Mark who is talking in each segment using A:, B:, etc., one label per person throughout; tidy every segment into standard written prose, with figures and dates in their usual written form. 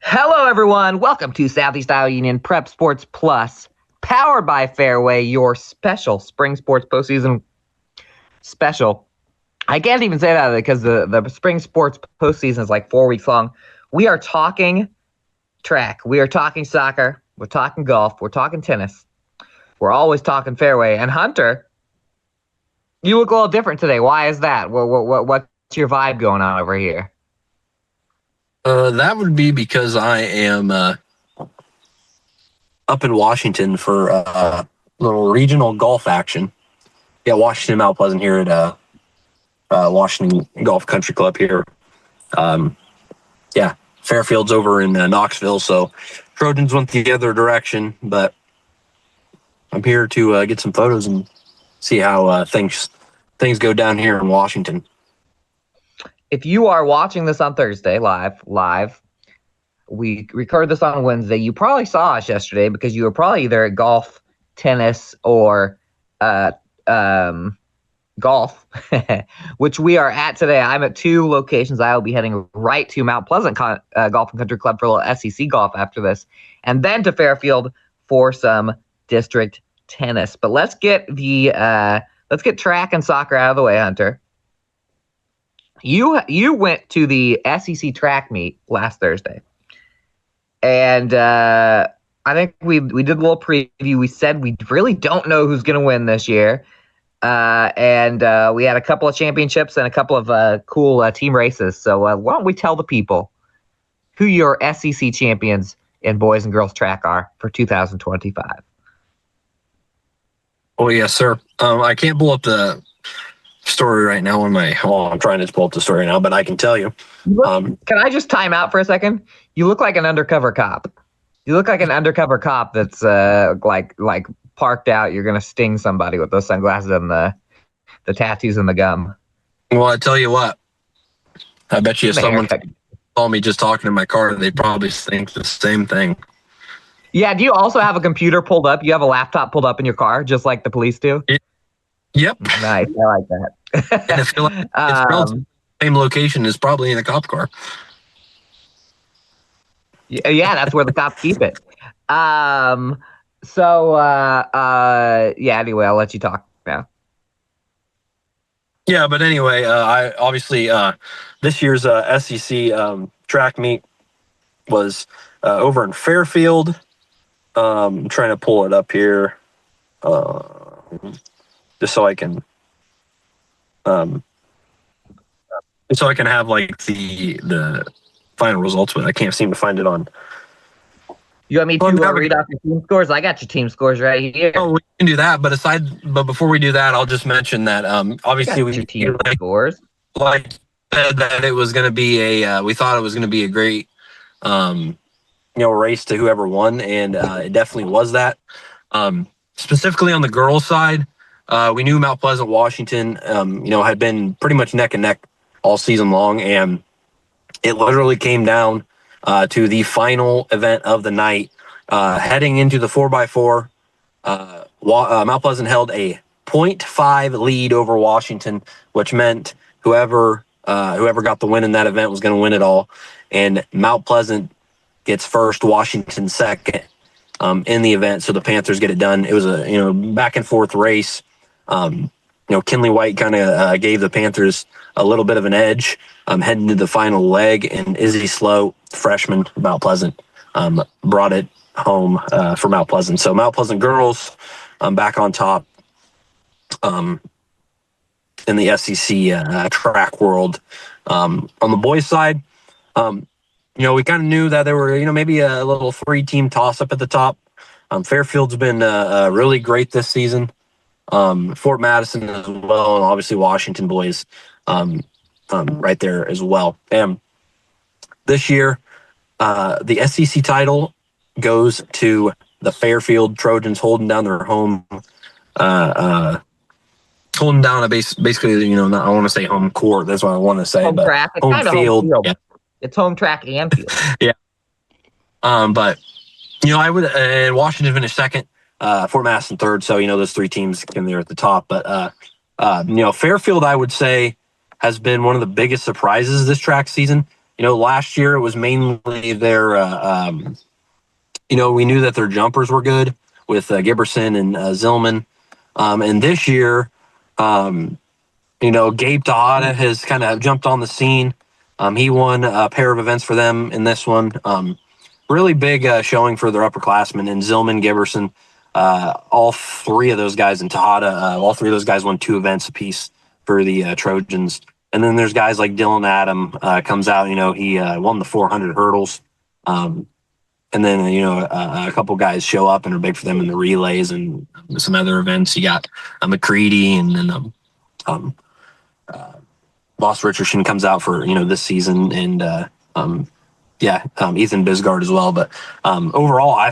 A: Hello, everyone. Welcome to Southeast Iowa Union Prep Sports Plus, powered by Fairway, your special spring sports postseason special. I can't even say that because the spring sports postseason is like 4 weeks long. We are talking track. We are talking soccer. We're talking golf. We're talking tennis. We're always talking Fairway. And Hunter, you look a little different today. Why is that? What's your vibe going on over here?
B: That would be because I am up in Washington for a little regional golf action. Yeah, Washington Mount Pleasant here at Washington Golf Country Club here. Fairfield's over in Knoxville, so Trojans went the other direction, but I'm here to get some photos and see how things go down here in Washington.
A: If you are watching this on Thursday live, we record this on Wednesday. You probably saw us yesterday because you were probably either at golf, tennis, or golf, which we are at today. I'm at two locations. I will be heading right to Mount Pleasant Golf and Country Club for a little SEC golf after this, and then to Fairfield for some district tennis. But let's get track and soccer out of the way, Hunter. You went to the SEC track meet last Thursday, and I think we did a little preview. We said we really don't know who's going to win this year, and we had a couple of championships and a couple of cool team races. So why don't we tell the people who your SEC champions in boys and girls track are for 2025?
B: Oh, yes, sir. I can't pull up the story right now I'm trying to pull up the story now, but I can tell you.
A: Can I just time out for a second? You look like an undercover cop. You look like an undercover cop that's like parked out. You're gonna sting somebody with those sunglasses and the tattoos and the gum.
B: Well, I tell you what, I bet you if someone saw me just talking in my car, they'd probably think the same thing.
A: Yeah, do you also have a computer pulled up? You have a laptop pulled up in your car, just like the police do?
B: Yep.
A: Nice. I like that.
B: And it's the same location as probably in a cop car.
A: Yeah, that's where the cops keep it. Anyway, I'll let you talk now.
B: Yeah, but anyway, I obviously this year's SEC track meet was over in Fairfield. I'm trying to pull it up here. Just so I can have like the final results, but I can't seem to find it on.
A: You want me to read off your team scores? I got your team scores right here.
B: Oh, we can do that, but before we do that, I'll just mention that obviously we
A: team scores.
B: Like said that it was going to be we thought it was going to be a great race to whoever won, and it definitely was that. Specifically on the girls' side. We knew Mount Pleasant, Washington, had been pretty much neck and neck all season long, and it literally came down to the final event of the night. Heading into the 4x4, Mount Pleasant held a 0.5 lead over Washington, which meant whoever got the win in that event was going to win it all. And Mount Pleasant gets first, Washington second in the event, so the Panthers get it done. It was a back and forth race. Kinley White kind of gave the Panthers a little bit of an edge heading to the final leg, and Izzy Slow, freshman, Mount Pleasant, brought it home for Mount Pleasant. So Mount Pleasant girls back on top in the SEC track world. On the boys' side, we kind of knew that there were maybe a little three-team toss-up at the top. Fairfield's been really great this season. Fort Madison as well, and obviously Washington boys right there as well. And this year, the SEC title goes to the Fairfield Trojans, holding down their home, holding down basically, I want to say home court. That's what I want to say.
A: Home track. It's
B: home field.
A: Yeah. It's home track and field.
B: Yeah. But I would, and Washington finished second. Fort Madison third, so those three teams came there at the top. But Fairfield, I would say, has been one of the biggest surprises this track season. last year it was mainly their, we knew that their jumpers were good with Giberson and Zillman. And this year, Gabe Tejada has kind of jumped on the scene. He won a pair of events for them in this one. Really big showing for their upperclassmen, and Zillman, Giberson, all three of those guys, and Tejada, all three of those guys won 2 events apiece for the Trojans. And then there's guys like Dylan Adam comes out. He won the 400 hurdles. And then, a couple guys show up and are big for them in the relays and some other events. You got McCready, and then Lost Richardson comes out for, this season, and Ethan Bisgard as well. But overall, I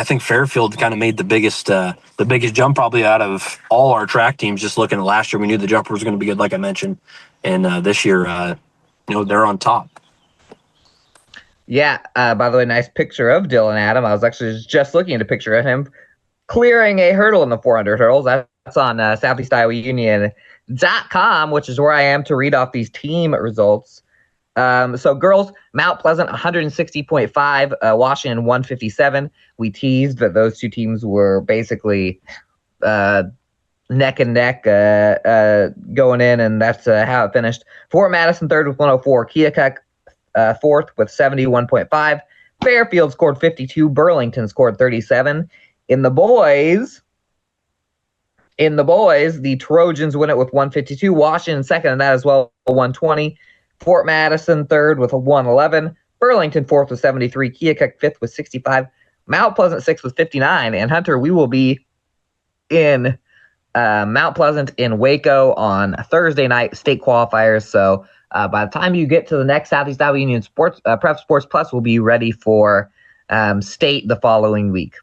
B: think Fairfield kind of made the biggest jump probably out of all our track teams. Just looking at last year, we knew the jumper was going to be good, like I mentioned, and this year, they're on top.
A: Yeah. By the way, nice picture of Dylan Adam. I was actually just looking at a picture of him clearing a hurdle in the 400 hurdles. That's on Southeast Iowa Union.com, which is where I am to read off these team results. So girls, Mount Pleasant 160.5, Washington 157. We teased that those two teams were basically neck and neck going in, and that's how it finished. Fort Madison third with 104, Keokuk fourth with 71.5. Fairfield scored 52, Burlington scored 37. In the boys, the Trojans win it with 152, Washington second in that as well, 120. Fort Madison third with a 111, Burlington fourth with 73, Keokuk fifth with 65, Mount Pleasant sixth with 59. And Hunter, we will be in Mount Pleasant in Waco on Thursday night, state qualifiers. So by the time you get to the next Southeast Iowa Union Sports Prep Sports Plus, we'll be ready for state the following week.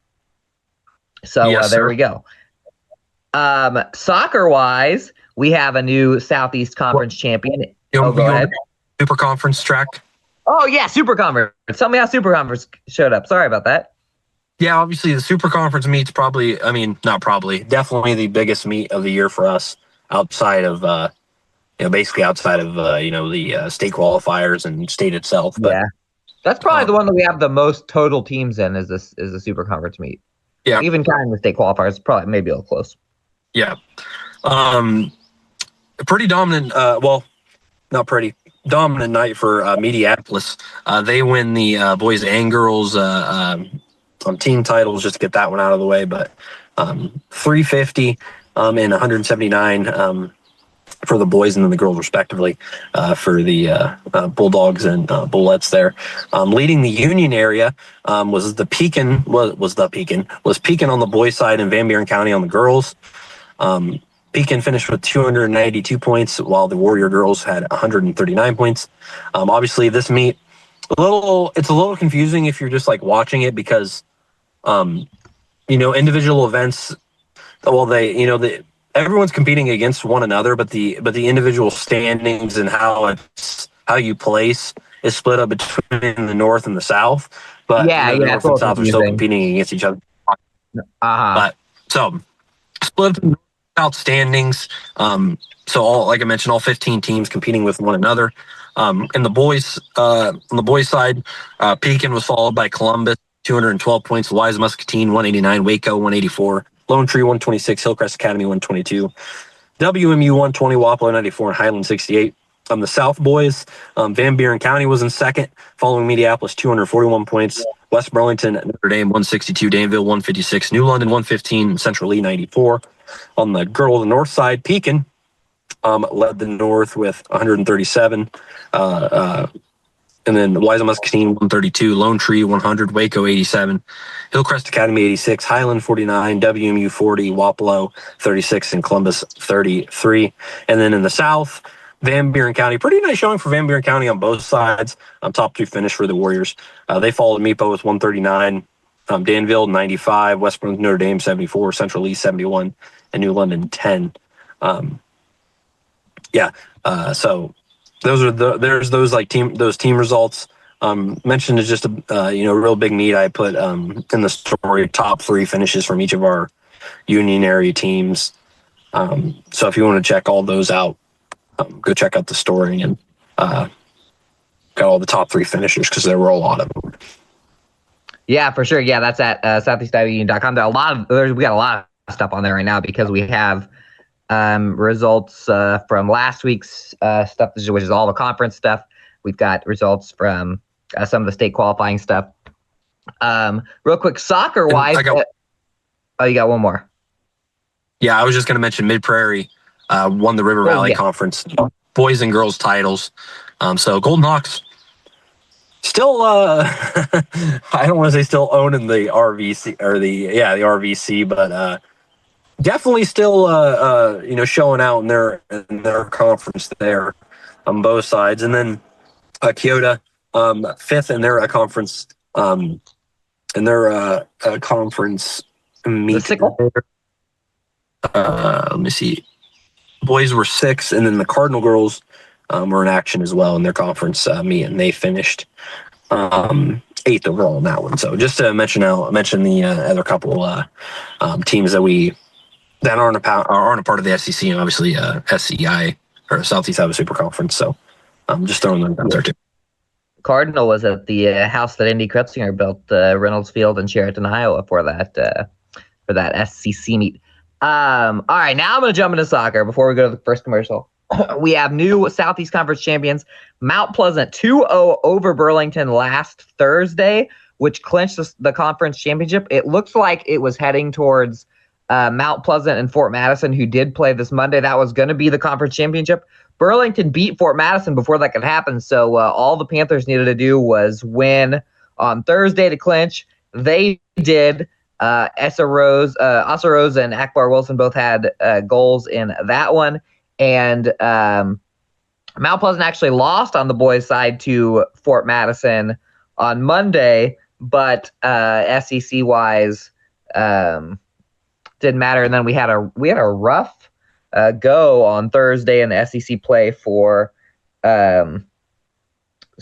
A: So
B: yes,
A: there we go. Soccer wise, we have a new Southeast Conference champion. Go ahead.
B: Super Conference track.
A: Oh, yeah, Super Conference. Tell me how Super Conference showed up. Sorry about that.
B: Yeah, obviously the Super Conference meet's definitely the biggest meet of the year for us outside of, basically outside of, the state qualifiers and state itself. But,
A: yeah, that's probably the one that we have the most total teams in is the Super Conference meet.
B: Yeah.
A: Even counting the state qualifiers, probably maybe a little close.
B: Yeah. Pretty dominant, dominant night for Mediapolis. They win the boys and girls team titles, just to get that one out of the way. But 350 and 179 for the boys and then the girls respectively for the Bulldogs and Bullets there. Leading the Union area was Pekin on the boys side and Van Buren County on the girls. Pekin finished with 292 points, while the Warrior girls had 139 points. Obviously, this meet it's a little confusing if you're just like watching it because, individual events. Well, everyone's competing against one another, but the individual standings and how you place is split up between the North and the South. But the North and South are still competing against each other. But so split up South standings. Like I mentioned, all 15 teams competing with one another. In the boys, on the boys side, Pekin was followed by Columbus, 212 points. Wise Muscatine, 189. Waco, 184. Lone Tree, 126. Hillcrest Academy, 122. WMU, 120. Wapello, 94. And Highland, 68. The South boys, Van Buren County was in second, following Mediapolis, 241 points. West Burlington, Notre Dame, 162. Danville, 156. New London, 115. And Central Lee, 94. On the north side, Pekin led the North with 137. And then Wise Muscatine, 132. Lone Tree, 100. Waco, 87. Hillcrest Academy, 86. Highland, 49. WMU, 40. Wapello, 36. And Columbus, 33. And then in the South, Van Buren County, pretty nice showing for Van Buren County on both sides. Top 2 finish for the Warriors. They followed Meepo with 139. Danville, 95. West Burlington, Notre Dame, 74. Central East, 71. And New London, 10. So there's those team results. Mentioned is just a real big meet. I put in the story top 3 finishes from each of our Union area teams. So if you want to check all those out, go check out the story. And got all the top 3 finishers because there were a lot of them.
A: Yeah, for sure. Yeah, that's at southeastiounion.com. We got a lot of stuff on there right now because we have results from last week's stuff, which is all the conference stuff. We've got results from some of the state qualifying stuff. Real quick, soccer-wise. You got one more.
B: Yeah, I was just going to mention Mid-Prairie won the River Valley Conference boys and girls titles. So Golden Hawks still, I don't want to say still owning the RVC or the RVC, but definitely still, showing out in their conference there on both sides. And then Kyoto, 5th in their conference, conference meet. Let me see. Boys were 6th, and then the Cardinal girls were in action as well in their conference meet, and they finished 8th overall in that one. So just to mention the other couple teams that aren't a part of the SEC, and obviously SCI or Southeast Iowa Super Conference. So just throwing them out there too.
A: Cardinal was at the house that Andy Kretzinger built, Reynolds Field in Sheraton, Iowa, for that SCC meet. All right, now I'm going to jump into soccer before we go to the first commercial. We have new Southeast Conference champions, Mount Pleasant 2-0 over Burlington last Thursday, which clinched the conference championship. It looks like it was heading towards Mount Pleasant and Fort Madison, who did play this Monday. That was going to be the conference championship. Burlington beat Fort Madison before that could happen, so all the Panthers needed to do was win on Thursday to clinch. They did. Asa Rose and Akbar Wilson both had goals in that one. And Mount Pleasant actually lost on the boys' side to Fort Madison on Monday, but SEC-wise didn't matter. And then we had a rough go on Thursday in the SEC play for some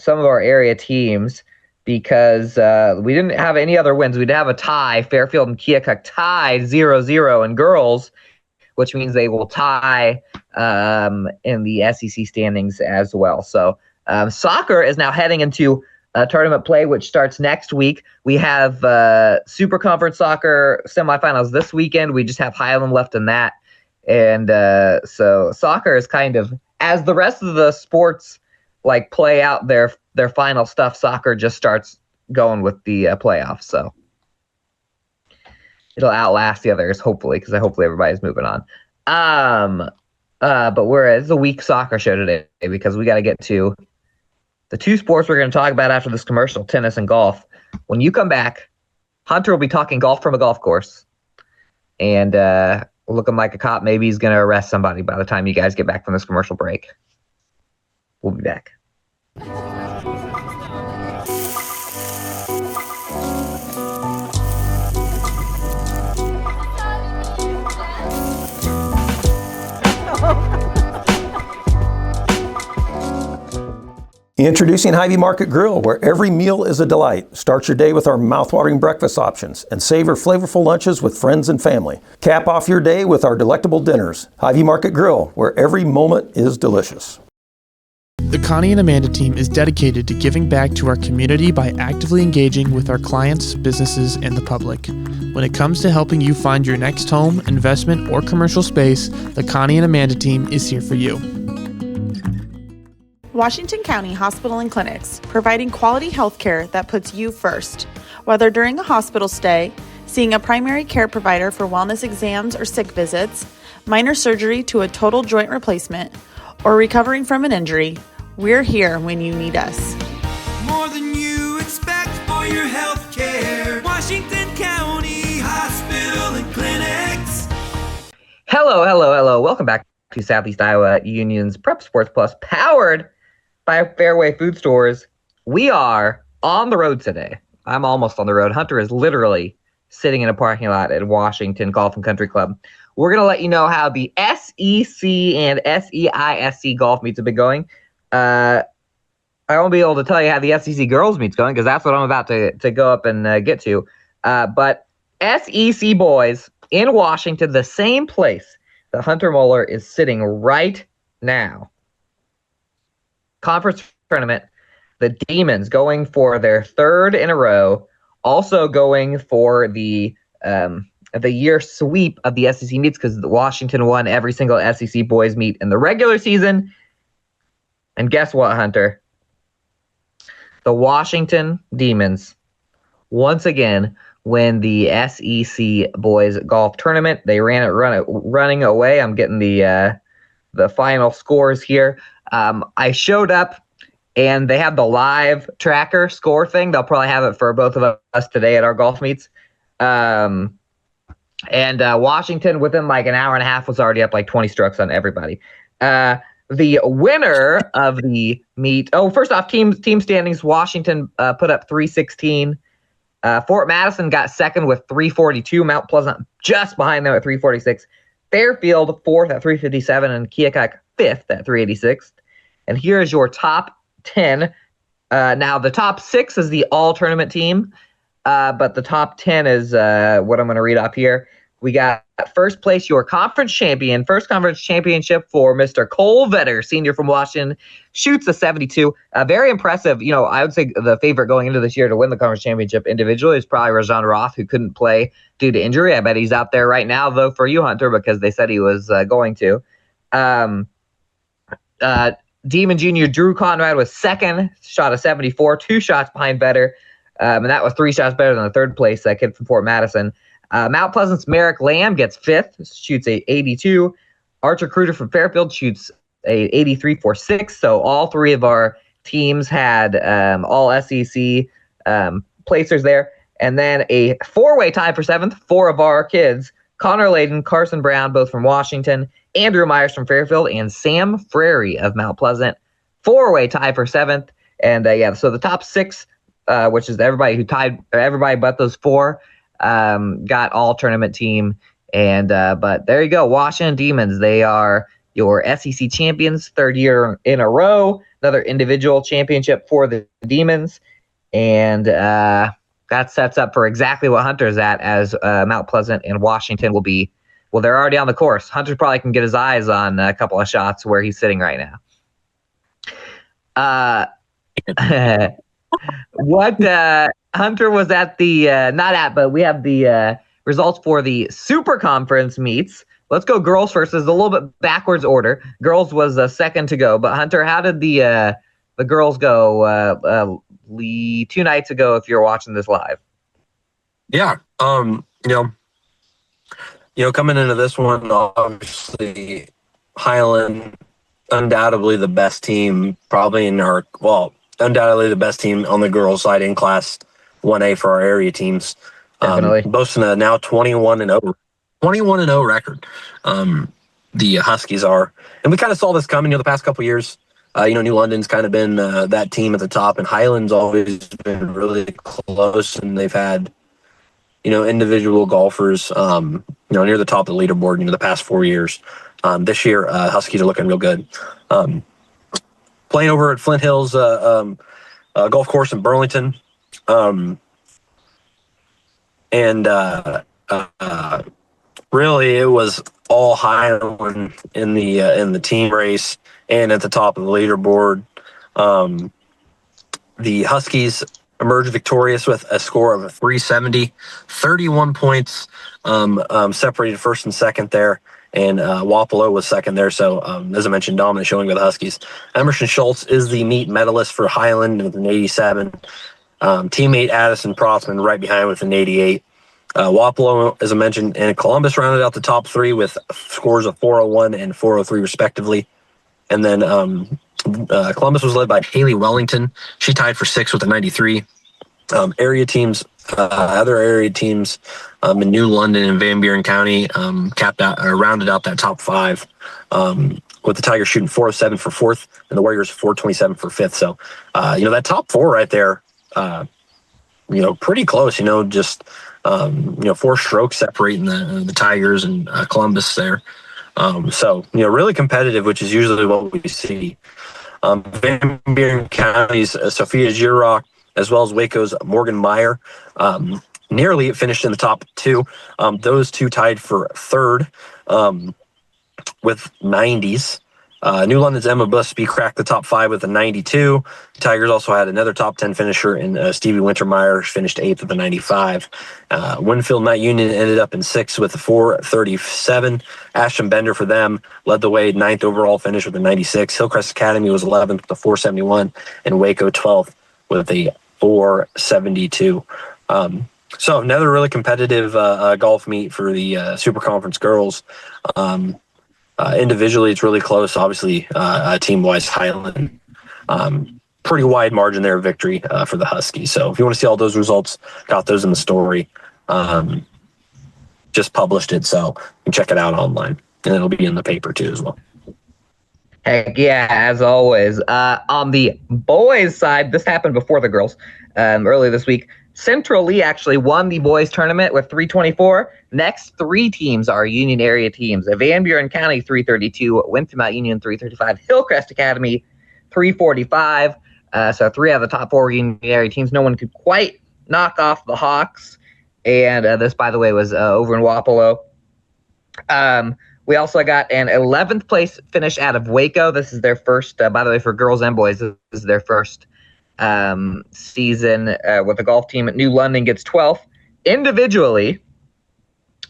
A: of our area teams, because we didn't have any other wins. We'd have a tie. Fairfield and Keokuk tied 0-0 in girls, which means they will tie in the SEC standings as well. So soccer is now heading into tournament play, which starts next week. We have Super Conference soccer semifinals this weekend. We just have Highland left in that. And so soccer is kind of, as the rest of the sports play out their final stuff, soccer just starts going with the playoffs. So it'll outlast the others, hopefully, because hopefully everybody's moving on. But it's a weak soccer show today because we got to get to the two sports we're going to talk about after this commercial, tennis and golf. When you come back, Hunter will be talking golf from a golf course. And looking like a cop, maybe he's going to arrest somebody by the time you guys get back from this commercial break. We'll be back.
C: Introducing Hy-Vee Market Grill, where every meal is a delight. Start your day with our mouthwatering breakfast options and savor flavorful lunches with friends and family. Cap off your day with our delectable dinners. Hy-Vee Market Grill, where every moment is delicious.
D: The Connie and Amanda team is dedicated to giving back to our community by actively engaging with our clients, businesses, and the public. When it comes to helping you find your next home, investment, or commercial space, the Connie and Amanda team is here for you.
E: Washington County Hospital and Clinics, providing quality health care that puts you first. Whether during a hospital stay, seeing a primary care provider for wellness exams or sick visits, minor surgery to a total joint replacement, or recovering from an injury, we're here when you need us.
F: More than you expect for your health care. Washington County Hospital and Clinics.
A: Hello. Welcome back to Southeast Iowa Union's Prep Sports Plus, powered by Fairway Food Stores. We are on the road today. I'm almost on the road. Hunter is literally sitting in a parking lot at Washington Golf and Country Club. We're going to let you know how the SEC and SEISC golf meets have been going. I won't be able to tell you how the SEC girls meet's going because that's what I'm about to go up and get to. But SEC boys in Washington, the same place that Hunter Moeller is sitting right now. Conference tournament. the Demons going for their third in a row, also going for the year sweep of the SEC meets because Washington won every single SEC boys meet in the regular season. And guess what, Hunter? The Washington Demons once again win the SEC boys golf tournament. They running away. I'm getting the final scores here. I showed up and they have the live tracker score thing. They'll probably have it for both of us today at our golf meets. And Washington, within like an hour and a half, was already up like 20 strokes on everybody. The winner of the meet. Oh, first off, team standings. Washington put up 316. Fort Madison got second with 342. Mount Pleasant just behind them at 346. Fairfield fourth at 357, and Keokuk fifth at 386. And here is your top 10. Now the top 6 is the all tournament team, but the top 10 is what I'm going to read off here. We got first place, your conference champion, first conference championship for Mr. Cole Vetter, senior from Washington, shoots a 72. Very impressive. You know, I would say the favorite going into this year to win the conference championship individually is probably Rajon Roth, who couldn't play due to injury. I bet he's out there right now, though, for you, Hunter, because they said he was going to. Demon Jr. Drew Conrad was second, shot a 74, 2 shots behind Vetter, and that was 3 shots better than the third place kid from Fort Madison. Mount Pleasant's Merrick Lamb gets fifth, shoots a 82. Archer Cruder from Fairfield shoots a 83.46. So all 3 of our teams had all SEC placers there. And then a 4-way tie for 7th, 4 of our kids, Connor Layden, Carson Brown, both from Washington, Andrew Myers from Fairfield, and Sam Frary of Mount Pleasant. 4-way tie for 7th. And so the top 6, which is everybody who tied, everybody but those 4, got all tournament team. And but there you go, Washington Demons. They are your SEC champions, 3rd year in a row. Another individual championship for the Demons. And that sets up for exactly what Hunter's at, as Mount Pleasant and Washington will be. Well, they're already on the course. Hunter probably can get his eyes on a couple of shots where he's sitting right now. What Hunter was at the but we have the results for the Super Conference meets. Let's go girls first. It's a little bit backwards order. Girls was second to go, but Hunter, how did the girls go 2 nights ago? If you're watching this live,
B: Yeah, coming into this one, obviously Highland, undoubtedly the best team, undoubtedly the best team on the girls' side in Class 1A for our area teams.
A: Definitely.
B: Boasting a now 21-0 record. The Huskies are, and we kind of saw this coming. The past couple years, New London's kind of been that team at the top, and Highland's always been really close, and they've had, individual golfers, near the top of the leaderboard, the past 4 years. This year, Huskies are looking real good. Playing over at Flint Hills golf course in Burlington. Really, it was all Highland in the team race and at the top of the leaderboard. The Huskies emerged victorious with a score of 370, 31 points, separated first and second there, and Wapello was second there. So, as I mentioned, dominant showing with the Huskies. Emerson Schultz is the meet medalist for Highland with an 87. Teammate Addison Protzman right behind with an 88. Wapello, as I mentioned, and Columbus rounded out the top 3 with scores of 401 and 403 respectively. And then Columbus was led by Haley Wellington. She tied for 6th with a 93. Other area teams in New London and Van Buren County rounded out that top 5 with the Tigers shooting 407 for 4th and the Warriors 427 for 5th. So, that top 4 right there, pretty close, just 4 strokes separating the Tigers and Columbus there. So, really competitive, which is usually what we see. Van Buren County's Sophia Girock, as well as Waco's Morgan Meyer, nearly finished in the top 2. Those 2 tied for 3rd with 90s. New London's Emma Busby cracked the top 5 with a 92. Tigers also had another top 10 finisher in Stevie Wintermeyer, finished 8th with a 95. Winfield Mount Union ended up in 6th with a 437. Ashton Bender for them led the way, 9th overall finish with a 96. Hillcrest Academy was 11th with a 471, and Waco 12th with a 472. So another really competitive golf meet for the Super Conference girls. Individually, it's really close. Obviously, team-wise, Highland, pretty wide margin there of victory for the Huskies. So if you want to see all those results, got those in the story. Just published it, so you can check it out online, and it'll be in the paper too as well.
A: Heck yeah, as always. On the boys' side, this happened before the girls early this week. Central Lee actually won the boys tournament with 324. Next 3 teams are Union area teams. Van Buren County 332, Winfield Mount Union 335, Hillcrest Academy 345. So 3 out of the top 4 Union area teams. No one could quite knock off the Hawks. And this, by the way, was over in Wapello. We also got an 11th place finish out of Waco. This is their first, by the way, for girls and boys, this is their first season with the golf team. New London gets 12th. Individually,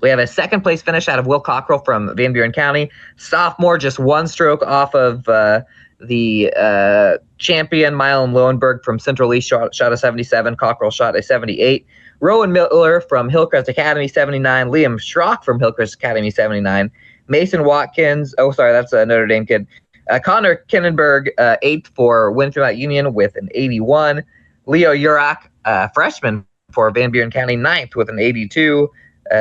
A: we have a 2nd place finish out of Will Cockrell from Van Buren County. Sophomore, just 1 stroke off of the champion, Mylon Lowenberg from Central Lee, shot a 77. Cockrell shot a 78. Rowan Miller from Hillcrest Academy, 79. Liam Schrock from Hillcrest Academy, 79. Mason Watkins, that's a Notre Dame kid. Connor Kinnenberg, 8th for Winfield Mount Union with an 81. Leo Urak, freshman for Van Buren County, 9th with an 82.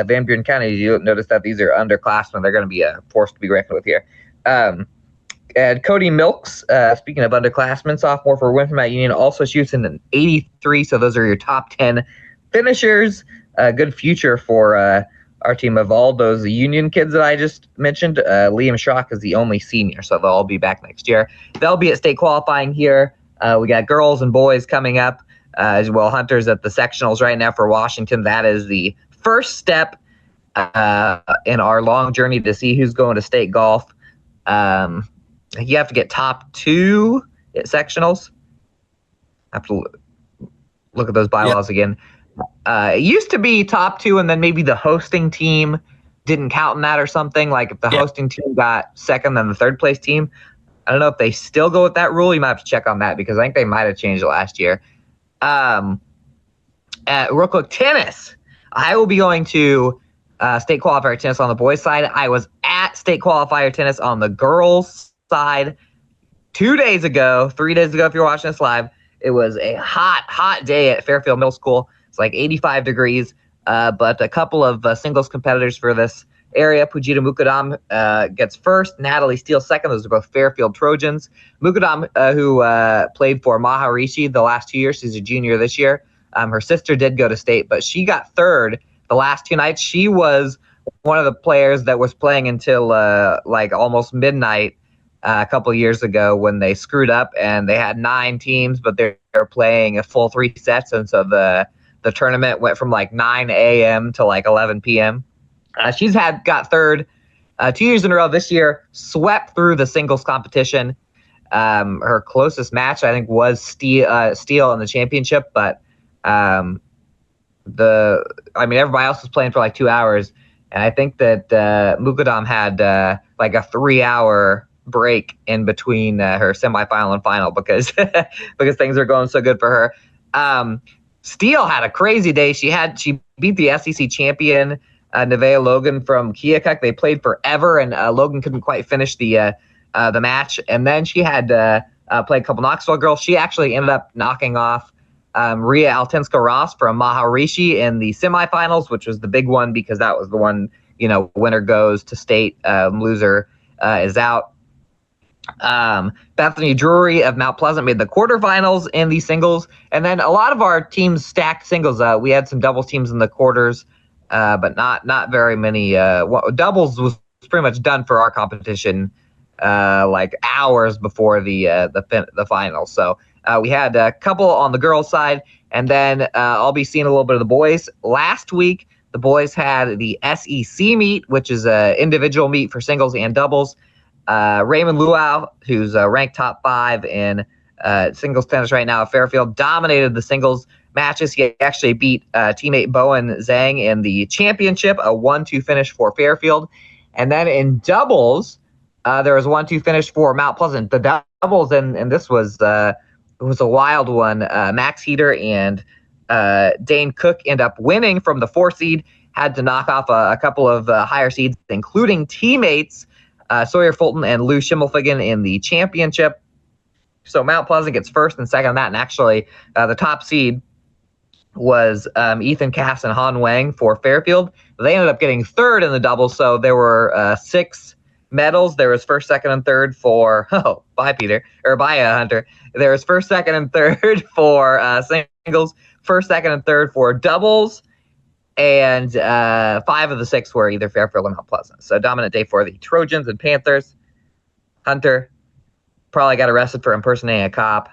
A: Van Buren County, you notice that these are underclassmen. They're going to be a force to be reckoned with here. And Cody Milks, speaking of underclassmen, sophomore for Winfield Mount Union, also shoots in an 83. So those are your top 10 finishers. Good future for our team. Of all those Union kids that I just mentioned, Liam Schrock is the only senior, so they'll all be back next year. They'll be at state qualifying here. We got girls and boys coming up, as well. Hunters at the sectionals right now for Washington. That is the first step in our long journey to see who's going to state golf. You have to get top 2 at sectionals. I have to look at those bylaws again. It used to be top 2, and then maybe the hosting team didn't count in that or something. Like if the hosting team got 2nd, then the 3rd place team. I don't know if they still go with that rule. You might have to check on that because I think they might have changed it last year. Real quick, tennis. I will be going to state qualifier tennis on the boys' side. I was at state qualifier tennis on the girls' side 3 days ago if you're watching this live. It was a hot day at Fairfield Middle School. It's like 85 degrees, but a couple of singles competitors for this area. Pujita Mukadam gets first. Natalie Steele second. Those are both Fairfield Trojans. Mukadam, who played for Maharishi the last 2 years. She's a junior this year. Her sister did go to state, but she got third the last 2 nights. She was one of the players that was playing until like almost midnight a couple of years ago when they screwed up and they had 9 teams, but they're playing a full 3 sets. And so the tournament went from like 9 a.m. to like 11 p.m. She's got third 2 years in a row. This year, swept through the singles competition. Her closest match, I think, was Steele in the championship, but everybody else was playing for like 2 hours. And I think that Mukadam had like a 3-hour break in between her semifinal and final because things are going so good for her. Steele had a crazy day. She beat the SEC champion Nevaeh Logan from Keokuk. They played forever, and Logan couldn't quite finish the match. And then she had played a couple Knoxville girls. She actually ended up knocking off Ria Altensko-Ross from Maharishi in the semifinals, which was the big one because that was the one, winner goes to state, loser is out. Bethany Drury of Mount Pleasant made the quarterfinals in the singles, and then a lot of our teams stacked singles. We had some doubles teams in the quarters, but not very many. Doubles was pretty much done for our competition, like hours before the finals. So we had a couple on the girls' side, and then I'll be seeing a little bit of the boys. Last week, the boys had the SEC meet, which is an individual meet for singles and doubles. Raymond Luau, who's ranked top 5 in singles tennis right now at Fairfield, dominated the singles matches. He actually beat teammate Bowen Zhang in the championship, a 1-2 finish for Fairfield. And then in doubles, there was 1-2 finish for Mount Pleasant. The doubles, and this was it was a wild one. Max Heater and Dane Cook end up winning from the 4 seed, had to knock off a couple of higher seeds, including teammates Sawyer Fulton and Lou Schimmelfigen in the championship. So Mount Pleasant gets first and second on that, and actually the top seed was Ethan Cass and Han Wang for Fairfield. They ended up getting third in the doubles, so there were 6 medals. There was first, second, and third for bye Hunter. There was first, second, and third for singles, first, second, and third for doubles, and 5 of the 6 were either Fairfield or Mount Pleasant. So dominant day for the Trojans and Panthers. Hunter probably got arrested for impersonating a cop.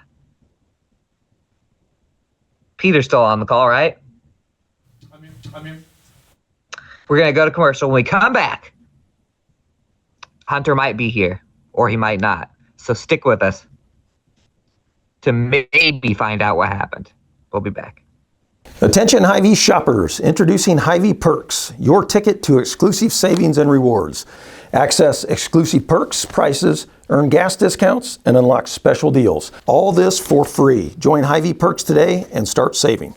A: Peter's still on the call, right?
D: I'm here.
A: We're going to go to commercial. When we come back, Hunter might be here, or he might not. So stick with us to maybe find out what happened. We'll be back.
C: Attention Hy-Vee shoppers, introducing Hy-Vee Perks, your ticket to exclusive savings and rewards. Access exclusive perks, prices, earn gas discounts, and unlock special deals. All this for free. Join Hy-Vee Perks today and start saving.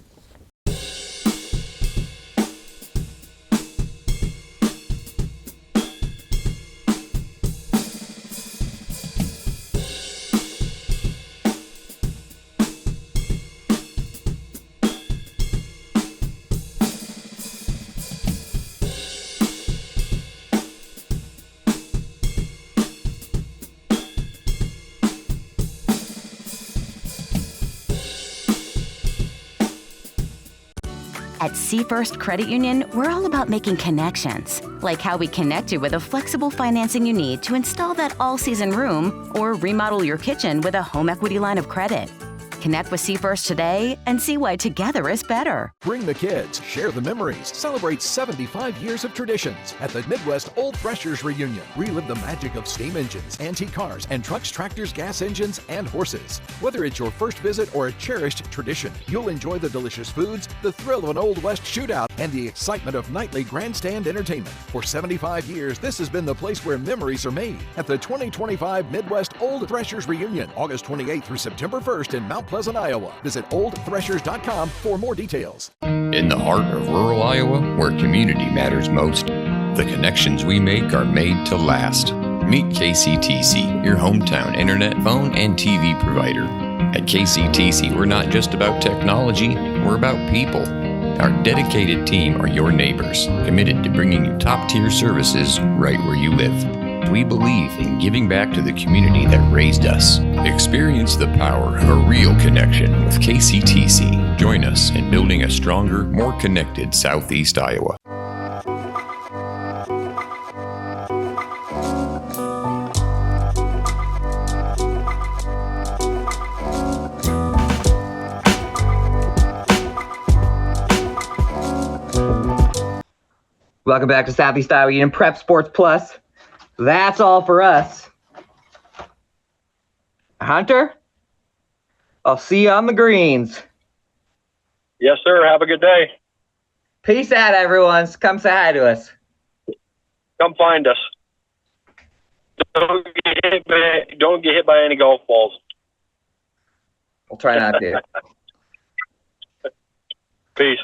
G: At Seafirst Credit Union, we're all about making connections, like how we connect you with a flexible financing you need to install that all-season room or remodel your kitchen with a home equity line of credit. Connect with Seafirst today and see why together is better.
H: Bring the kids, share the memories, celebrate 75 years of traditions at the Midwest Old Threshers Reunion. Relive the magic of steam engines, antique cars, and trucks, tractors, gas engines, and horses. Whether it's your first visit or a cherished tradition, you'll enjoy the delicious foods, the thrill of an Old West shootout, and the excitement of nightly grandstand entertainment. For 75 years, this has been the place where memories are made at the 2025 Midwest Old Threshers Reunion, August 28th through September 1st in Mount Pleasant, Iowa. Visit oldthreshers.com for more details.
I: In the heart of rural Iowa, where community matters most, the connections we make are made to last. Meet KCTC, your hometown internet, phone, and TV provider. At KCTC, we're not just about technology, we're about people. Our dedicated team are your neighbors, committed to bringing you top-tier services right where you live. We believe in giving back to the community that raised us. Experience the power of a real connection with KCTC. Join us in building a stronger, more connected Southeast Iowa.
A: Welcome back to Southeast Iowa Union Prep Sports Plus. That's all for us. Hunter, I'll see you on the greens.
J: Yes, sir. Have a good day.
A: Peace out, everyone. Come say hi to us.
J: Come find us. Don't get hit by any golf balls.
A: We'll try not to.
J: Peace.